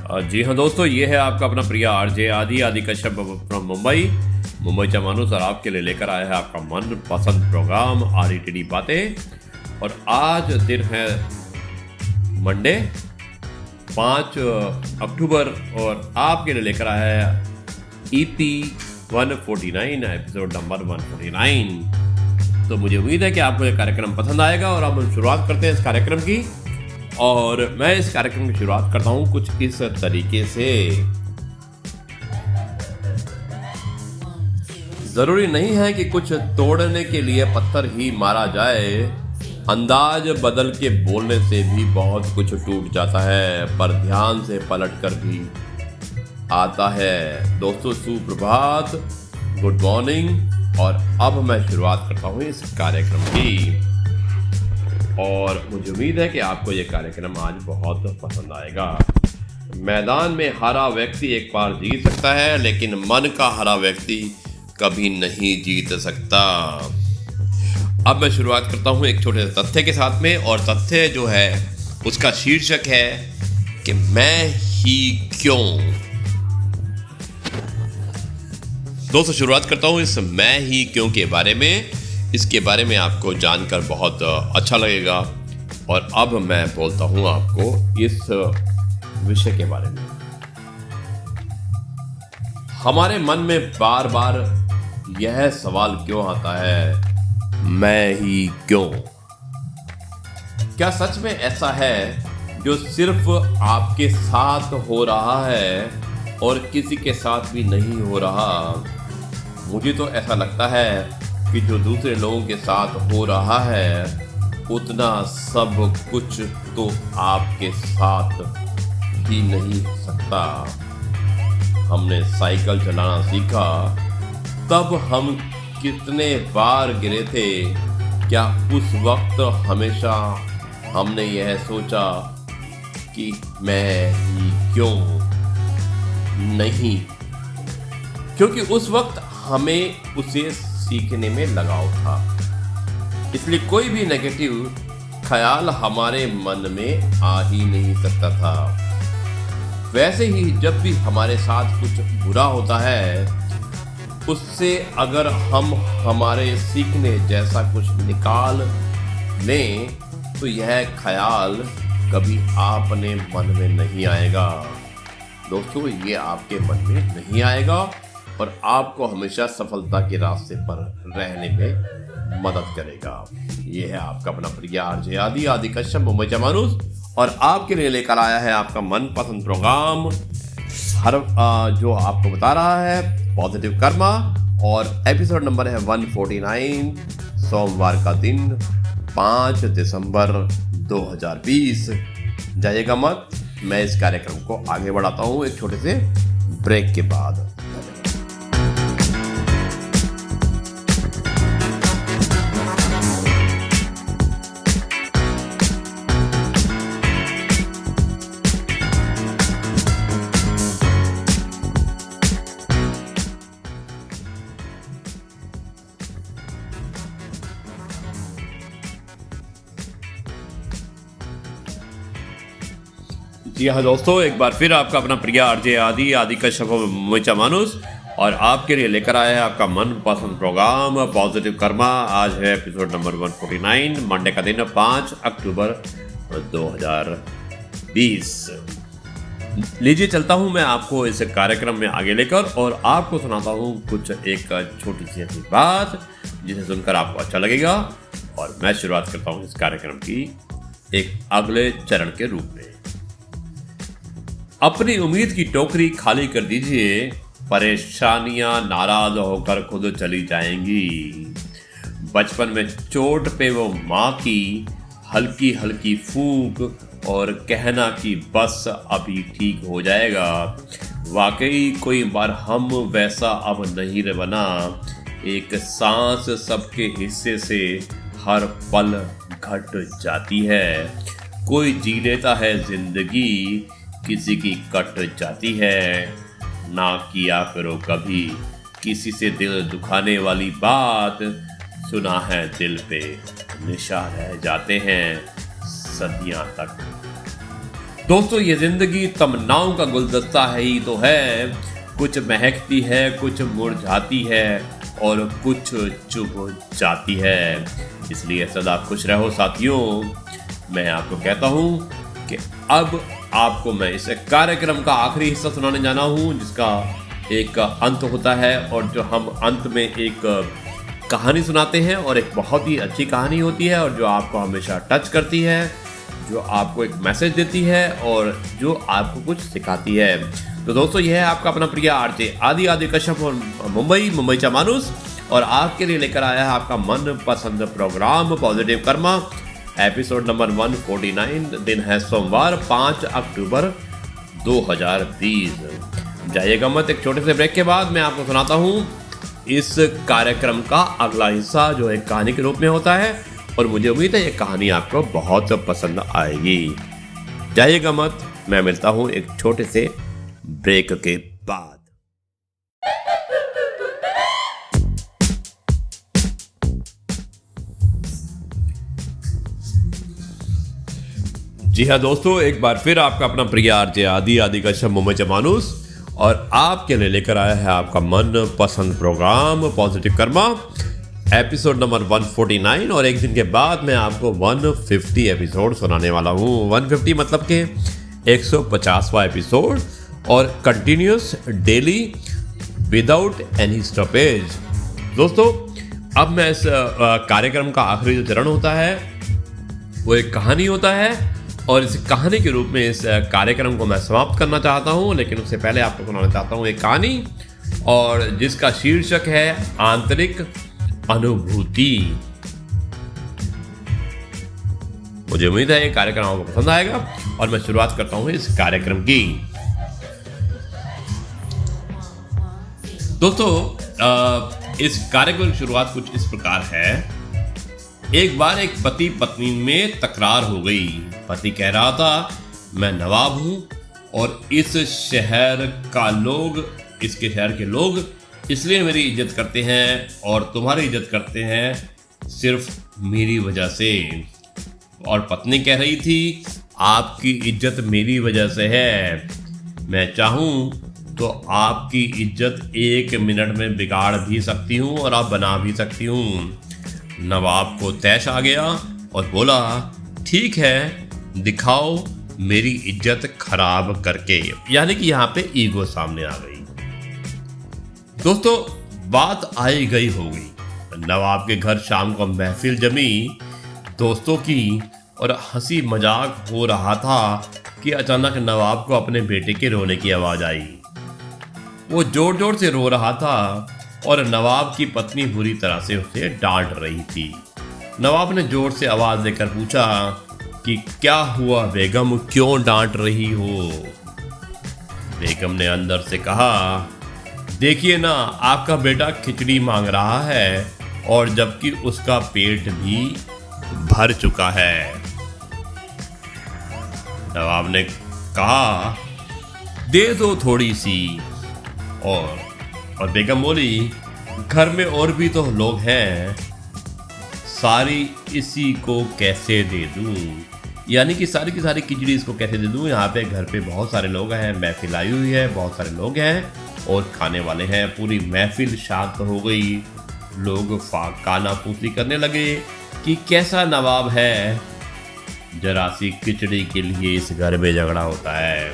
जी हाँ दोस्तों, ये है आपका अपना प्रिय आरजे आदि कश्यप फ्रॉम मुंबई चा मानुस, और आपके लिए लेकर आया है आपका मन पसंद प्रोग्राम RETD बातें। और आज दिन है मंडे 5 अक्टूबर, और आपके लिए लेकर आया है EP 149, एपिसोड नंबर 149। तो मुझे उम्मीद है कि आपको ये कार्यक्रम पसंद आएगा, और अब हम शुरुआत करते हैं इस कार्यक्रम की। और मैं इस कार्यक्रम की शुरुआत करता हूं कुछ इस तरीके से। जरूरी नहीं है कि कुछ तोड़ने के लिए पत्थर ही मारा जाए, अंदाज बदल के बोलने से भी बहुत कुछ टूट जाता है, पर ध्यान से पलट कर भी आता है। दोस्तों सुप्रभात, गुड मॉर्निंग। और अब मैं शुरुआत करता हूं इस कार्यक्रम की, और मुझे उम्मीद है कि आपको ये कार्यक्रम आज बहुत पसंद आएगा। मैदान में हारा व्यक्ति एक बार जीत सकता है, लेकिन मन का हारा व्यक्ति कभी नहीं जीत सकता। अब मैं शुरुआत करता हूं एक छोटे से तथ्य के साथ में, और तथ्य जो है उसका शीर्षक है कि मैं ही क्यों। दोस्तों शुरुआत करता हूं इस मैं ही क्यों के बारे में। इसके बारे में आपको जानकर बहुत अच्छा लगेगा, और अब मैं बोलता हूं आपको इस विषय के बारे में। हमारे मन में बार बार यह सवाल क्यों आता है, मैं ही क्यों। क्या सच में ऐसा है जो सिर्फ आपके साथ हो रहा है और किसी के साथ भी नहीं हो रहा? मुझे तो ऐसा लगता है कि जो दूसरे लोगों के साथ हो रहा है उतना सब कुछ तो आपके साथ ही नहीं हो सकता। हमने साइकिल चलाना सीखा, तब हम कितने बार गिरे थे? क्या उस वक्त हमेशा हमने यह सोचा कि मैं ही क्यों? नहीं, क्योंकि उस वक्त हमें उसे सीखने में लगाव था, इसलिए कोई भी नेगेटिव ख्याल हमारे मन में आ ही नहीं सकता था। वैसे ही जब भी हमारे साथ कुछ बुरा होता है, उससे अगर हम हमारे सीखने जैसा कुछ निकाल लें तो यह ख्याल कभी आपने मन में नहीं आएगा। दोस्तों ये आपके मन में नहीं आएगा, और आपको हमेशा सफलता के रास्ते पर रहने में मदद करेगा। ये है आपका अपना प्रिय आरजे आदि कश्यप मुंबई चा मानुस, और आपके लिए लेकर आया है आपका मनपसंद प्रोग्राम जो आपको बता रहा है पॉजिटिव कर्मा, और एपिसोड नंबर है 149, सोमवार का दिन 5 दिसंबर 2020। जाइएगा मत, मैं इस कार्यक्रम को आगे बढ़ाता हूँ एक छोटे से ब्रेक के बाद। जी हाँ दोस्तों, एक बार फिर आपका अपना प्रिय आरजे आदि कश्यप मुंबई चा मानुस, और आपके लिए लेकर आया है आपका मनपसंद प्रोग्राम पॉजिटिव कर्मा। आज है एपिसोड नंबर 149, मंडे का दिन 5 अक्टूबर 2020। लीजिए चलता हूँ मैं आपको इस कार्यक्रम में आगे लेकर, और आपको सुनाता हूँ कुछ एक छोटी सी ऐसी बात जिसे सुनकर आपको अच्छा लगेगा। और मैं शुरुआत करता हूँ इस कार्यक्रम की एक अगले चरण के रूप में। अपनी उम्मीद की टोकरी खाली कर दीजिए, परेशानियां नाराज होकर खुद चली जाएंगी। बचपन में चोट पे वो माँ की हल्की हल्की फूंक, और कहना कि बस अभी ठीक हो जाएगा। वाकई कोई बार हम वैसा अब नहीं बना। एक सांस सबके हिस्से से हर पल घट जाती है। कोई जी लेता है जिंदगी, किसी की कट जाती है। ना किया करो कभी किसी से दिल दुखाने वाली बात, सुना है दिल पे निशान रह जाते हैं सदियां तक। दोस्तों ये जिंदगी तमन्नाओं का गुलदस्ता है ही तो है, कुछ महकती है, कुछ मुरझाती है और कुछ चुभ जाती है। इसलिए सदा खुश रहो साथियों। मैं आपको कहता हूँ कि अब आपको मैं इस कार्यक्रम का आखिरी हिस्सा सुनाने जाना हूँ, जिसका एक अंत होता है और जो हम अंत में एक कहानी सुनाते हैं और एक बहुत ही अच्छी कहानी होती है और जो आपको हमेशा टच करती है, जो आपको एक मैसेज देती है और जो आपको कुछ सिखाती है। तो दोस्तों यह है आपका अपना प्रिय आरजे आदि कश्यप और मुंबई चा मानुस, और आपके लिए लेकर आया है आपका मनपसंद program positive karma, episode number 149। दिन है सोमवार 5 अक्टूबर 2020। जाइएगा मत, एक छोटे से ब्रेक के बाद मैं आपको सुनाता हूँ इस कार्यक्रम का अगला हिस्सा, जो एक कहानी के रूप में होता है और मुझे उम्मीद है ये कहानी आपको बहुत पसंद आएगी। जाइएगा मत, मैं मिलता हूँ एक छोटे से ब्रेक के बाद। जी हाँ दोस्तों, एक बार फिर आपका अपना प्रिय आरजे आदि कश्यप मुंबई चा मानुस, और आपके लिए लेकर आया है आपका मन पसंद program positive karma, episode number 149। और एक दिन के बाद मैं आपको 150 एपिसोड सुनाने वाला हूँ। 150 मतलब कि 150वां एपिसोड, और continuous daily without any stoppage. दोस्तों अब मैं इस कार्यक्रम का आखिरी जो चरण होता है वो एक कहानी होता है, और इस कहानी के रूप में इस कार्यक्रम को मैं समाप्त करना चाहता हूँ। लेकिन उससे पहले आपको सुनाना चाहता हूँ एक कहानी, और जिसका शीर्षक है आंतरिक अनुभूति। मुझे उम्मीद है ये कार्यक्रम आपको पसंद आएगा, और मैं शुरुआत करता हूँ इस कार्यक्रम की। दोस्तों इस कार्यक्रम की शुरुआत कुछ इस प्रकार है। एक बार एक पति पत्नी में तकरार हो गई। पति कह रहा था, मैं नवाब हूं और इस शहर के लोग इसलिए मेरी इज्जत करते हैं और तुम्हारी इज्जत करते हैं सिर्फ मेरी वजह से। और पत्नी कह रही थी, आपकी इज्जत मेरी वजह से है, मैं चाहूं तो आपकी इज्जत 1 मिनट में बिगाड़ भी सकती हूं और आप बना भी सकती हूं। नवाब को तैश आ गया और बोला, ठीक है, दिखाओ मेरी इज्जत खराब करके। यानी कि यहाँ पे ईगो सामने आ गई। दोस्तों बात आई गई हो गई। नवाब के घर शाम को महफिल जमी दोस्तों की, और हंसी मजाक हो रहा था कि अचानक नवाब को अपने बेटे के रोने की आवाज आई। वो जोर जोर से रो रहा था और नवाब की पत्नी बुरी तरह से उसे डांट रही थी। नवाब ने जोर से आवाज देकर पूछा कि क्या हुआ बेगम, क्यों डांट रही हो? बेगम ने अंदर से कहा, देखिए ना, आपका बेटा खिचड़ी मांग रहा है और जबकि उसका पेट भी भर चुका है। नवाब ने कहा, दे दो थोड़ी सी। और बेगम बोली, घर में और भी तो लोग हैं, सारी इसी को कैसे दे दूं? यानी कि सारी की सारी खिचड़ी इसको कैसे दे दूं? यहाँ पे घर पे बहुत सारे लोग हैं, महफिल आई हुई है, बहुत सारे लोग हैं और खाने वाले हैं। पूरी महफिल शांत हो गई। लोग कानाफूसी करने लगे कि कैसा नवाब है, जरा सी खिचड़ी के लिए इस घर में झगड़ा होता है।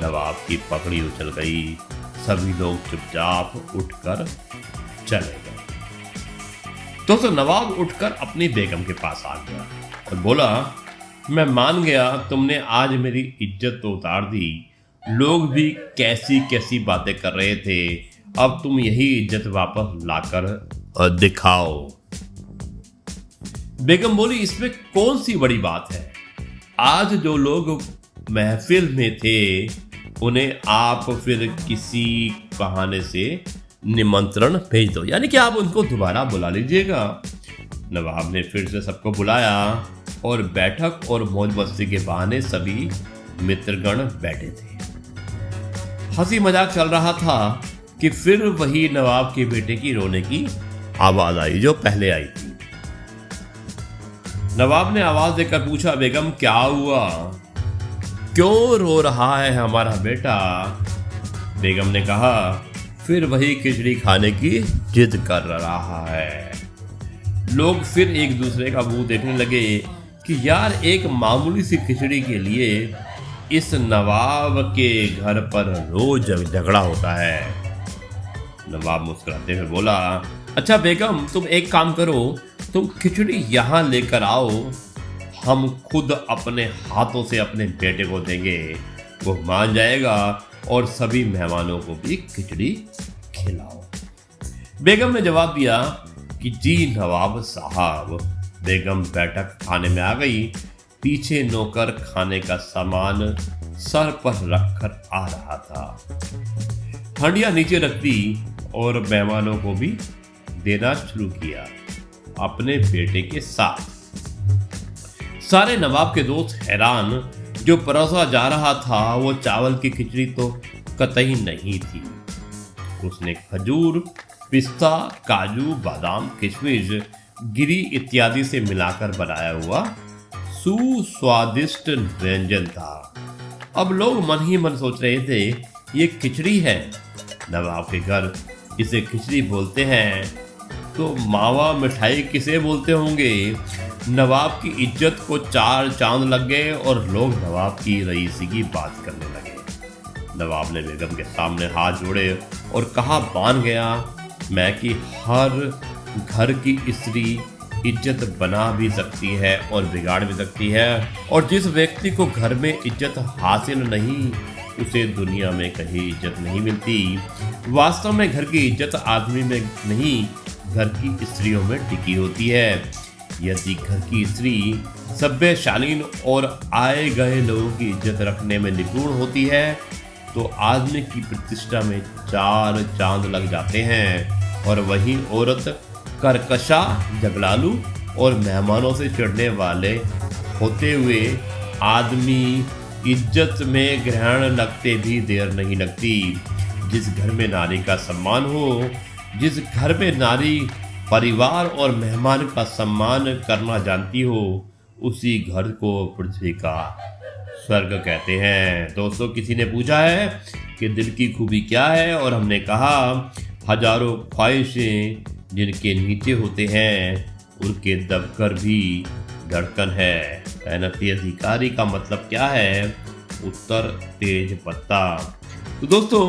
नवाब की पकड़ी उछल गई। सभी लोग चुपचाप उठकर चले गए। तो नवाब उठकर अपनी बेगम के पास आ गया और बोला, मैं मान गया, तुमने आज मेरी इज्जत तो उतार दी। लोग भी कैसी कैसी बातें कर रहे थे, अब तुम यही इज्जत वापस लाकर दिखाओ। बेगम बोली, इसमें कौन सी बड़ी बात है? आज जो लोग महफिल में थे उन्हें आप फिर किसी बहाने से निमंत्रण भेज दो, यानी कि आप उनको दोबारा बुला लीजिएगा। नवाब ने फिर से सबको बुलाया और बैठक और मौज मस्ती के बहाने सभी मित्रगण बैठे थे। हंसी मजाक चल रहा था कि फिर वही नवाब के बेटे की रोने की आवाज आई जो पहले आई थी। नवाब ने आवाज देकर पूछा, बेगम क्या हुआ? क्यों रो रहा है हमारा बेटा? बेगम ने कहा, फिर वही खिचड़ी खाने की जिद कर रहा है। लोग फिर एक दूसरे का मुंह देखने लगे कि यार एक मामूली सी खिचड़ी के लिए इस नवाब के घर पर रोज झगड़ा होता है। नवाब मुस्कुराते हुए बोला, अच्छा बेगम, तुम एक काम करो, तुम खिचड़ी यहाँ लेकर आओ, हम खुद अपने हाथों से अपने बेटे को देंगे, वो मान जाएगा और सभी मेहमानों को भी खिचड़ी खिलाओ। बेगम ने जवाब दिया कि जी नवाब साहब। बेगम बैठक खाने में आ गई। पीछे नौकर खाने का सामान सर पर रखकर आ रहा था। हंडिया नीचे रख दी और मेहमानों को भी देना शुरू किया अपने बेटे के साथ। सारे नवाब के दोस्त हैरान। जो परोसा जा रहा था वो चावल की खिचड़ी तो कतई नहीं थी। उसने खजूर, पिस्ता, काजू, बादाम, किशमिश, गिरी इत्यादि से मिलाकर बनाया हुआ सुस्वादिष्ट व्यंजन था। अब लोग मन ही मन सोच रहे थे, ये खिचड़ी है। नवाब के घर इसे खिचड़ी बोलते हैं तो मावा मिठाई किसे बोलते होंगे? नवाब की इज्जत को चार चांद लग गए और लोग नवाब की रईसी की बात करने लगे। नवाब ने बेगम के सामने हाथ जोड़े और कहा, मान गया मैं कि हर घर की स्त्री इज्जत बना भी सकती है और बिगाड़ भी सकती है, और जिस व्यक्ति को घर में इज्जत हासिल नहीं उसे दुनिया में कहीं इज्जत नहीं मिलती। वास्तव में घर की इज्जत आदमी में नहीं, घर की स्त्रियों में टिकी होती है। यदि घर की स्त्री सभ्य, शालीन और आए गए लोगों की इज्जत रखने में निपुण होती है तो आदमी की प्रतिष्ठा में चार चांद लग जाते हैं। और वही औरत करकशा, झगड़ालू और मेहमानों से चिढ़ने वाले होते हुए आदमी इज्जत में ग्रहण लगते भी देर नहीं लगती। जिस घर में नारी का सम्मान हो, जिस घर में नारी परिवार और मेहमान का सम्मान करना जानती हो, उसी घर को पृथ्वी का स्वर्ग कहते हैं। दोस्तों, किसी ने पूछा है कि दिल की खूबी क्या है, और हमने कहा, हजारों ख्वाहिशें जिनके नीचे होते हैं उनके दबकर भी धड़कन है। तैनाती अधिकारी का मतलब क्या है? उत्तर, तेज पत्ता। तो दोस्तों,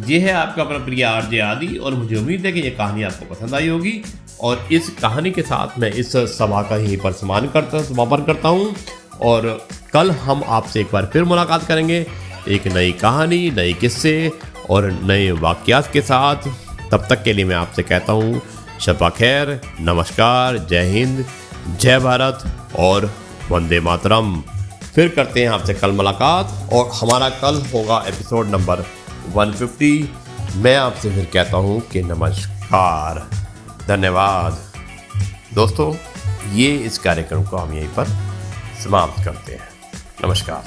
ये है आपका अपना प्रिय आरजे आदि, और मुझे उम्मीद है कि ये कहानी आपको पसंद आई होगी। और इस कहानी के साथ मैं इस सभा का यहीं पर समापन करता हूँ, और कल हम आपसे एक बार फिर मुलाकात करेंगे एक नई कहानी, नए किस्से और नए वाक़यात के साथ। तब तक के लिए मैं आपसे कहता हूँ शब्बा खैर, नमस्कार, जय हिंद, जय भारत और वंदे मातरम। फिर करते हैं आपसे कल मुलाकात, और हमारा कल होगा एपिसोड नंबर 150। मैं आपसे फिर कहता हूँ कि नमस्कार, धन्यवाद। दोस्तों, ये इस कार्यक्रम को हम यहीं पर समाप्त करते हैं। नमस्कार।